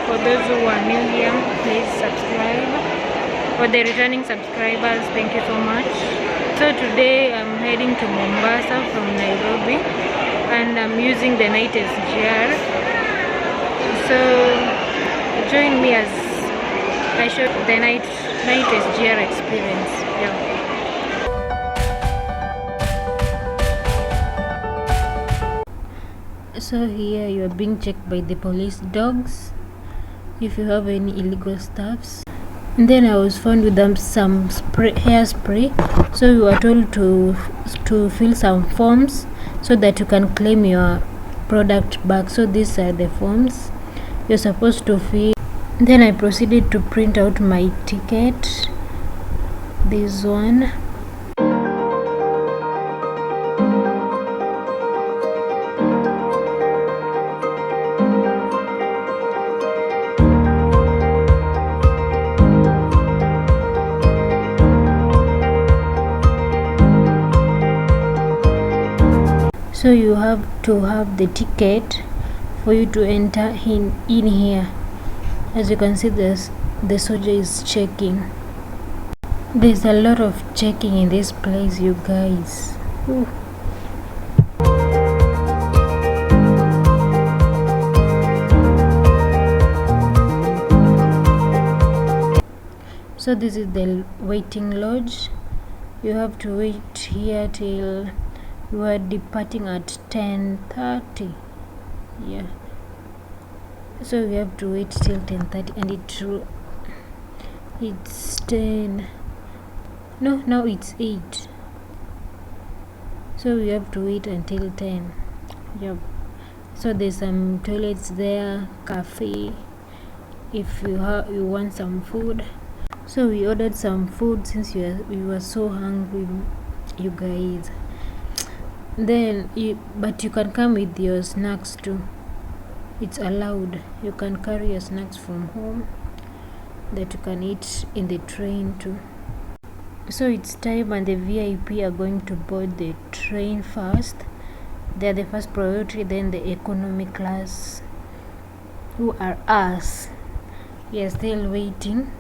For those who are new here, please subscribe. For the returning subscribers, thank you so much. So today I'm heading to Mombasa from Nairobi, and I'm using the night S.G.R. So join me as I show the night S.G.R. experience. Yeah. So here you are being checked by the police dogs if you have any illegal stuffs. And then I was found with some hairspray. So you are told to fill some forms so that you can claim your product back. So these are the forms you're supposed to fill. Then I proceeded to print out my ticket. This one. So you have to have the ticket for you to enter in here. As you can see, the soldier is checking. There's a lot of checking in this place, you guys. Ooh. So this is the waiting lodge. You have to wait here till you are departing at 10:30. Yeah, so we have to wait till 10:30, and it's 10. No, now it's 8. So we have to wait until 10. Yep. So there's some toilets there, cafe if you want some food. So we ordered some food since we were so hungry, you guys. Then but you can come with your snacks too. It's allowed. You can carry your snacks from home that you can eat in the train too. So it's time, and the VIP are going to board the train first. They're the first priority, then the economy class, who are us. We are still waiting.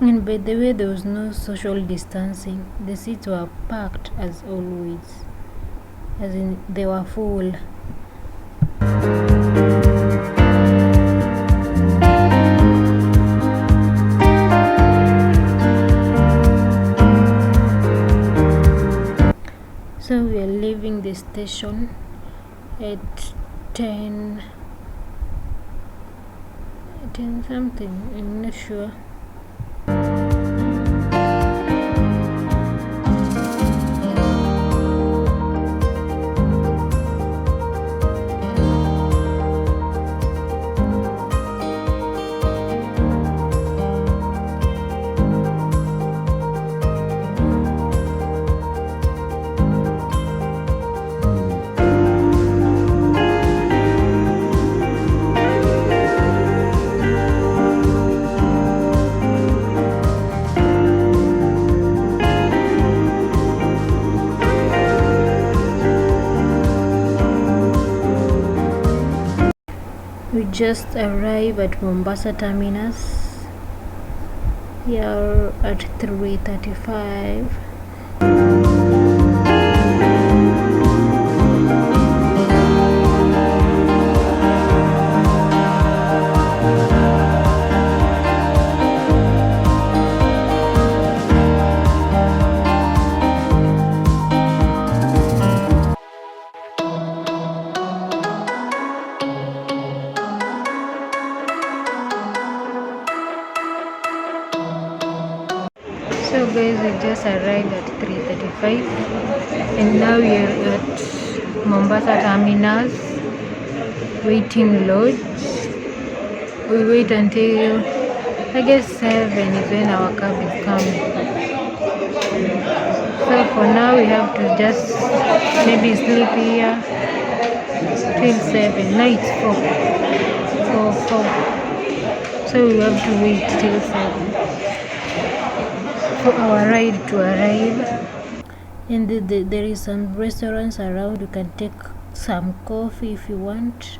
And by the way, there was no social distancing. The seats were packed as always, as in they were full. So we are leaving the station at 10 something, I'm not sure. We just arrived at Mombasa terminus. We are at 3:35. So guys, we just arrived at 3:35. 7:45, and now we are at Mombasa terminus waiting lodge. We wait until I guess 7 is when our cab is coming. So for now we have to just maybe sleep here till 7. No, it's 4. So we have to wait till 7 for our ride to arrive. And there is some restaurants around. You can take some coffee if you want.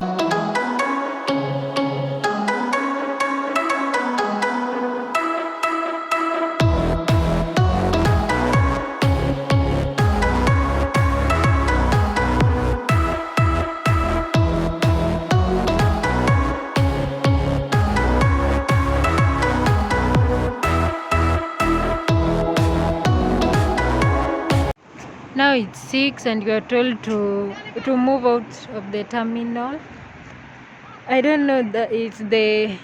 Now it's 6 and you are told to move out of the terminal. I don't know that it's the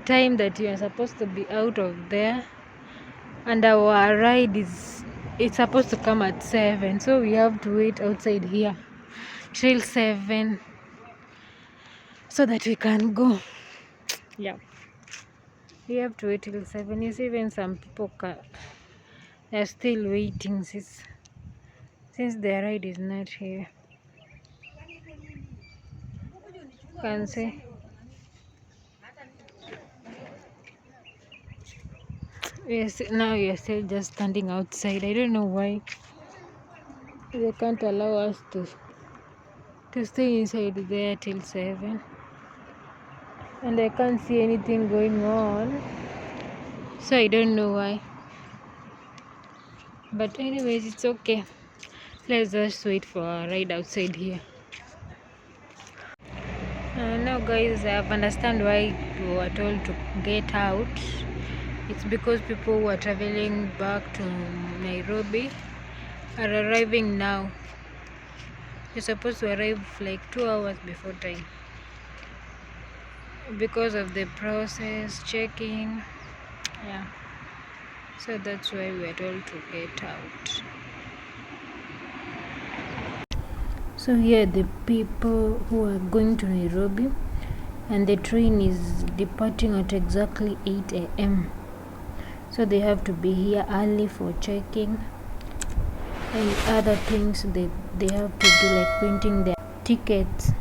time that you are supposed to be out of there, and our ride it's supposed to come at 7, so we have to wait outside here till 7 so that we can go. Yeah, we have to wait till 7. You see, even some people are still waiting since their ride is not here. You can see. Yes, now we are still just standing outside. I don't know why they can't allow us to stay inside there till 7, and I can't see anything going on, so I don't know why. But anyways, it's okay. Let's just wait for our ride outside here. Now guys, I have understand why we were told to get out. It's because people who are traveling back to Nairobi are arriving now. You're supposed to arrive like 2 hours before time because of the process checking. Yeah, so that's why we are told to get out. So here the people who are going to Nairobi, and the train is departing at exactly 8 a.m. So they have to be here early for checking and other things they have to do, like printing their tickets.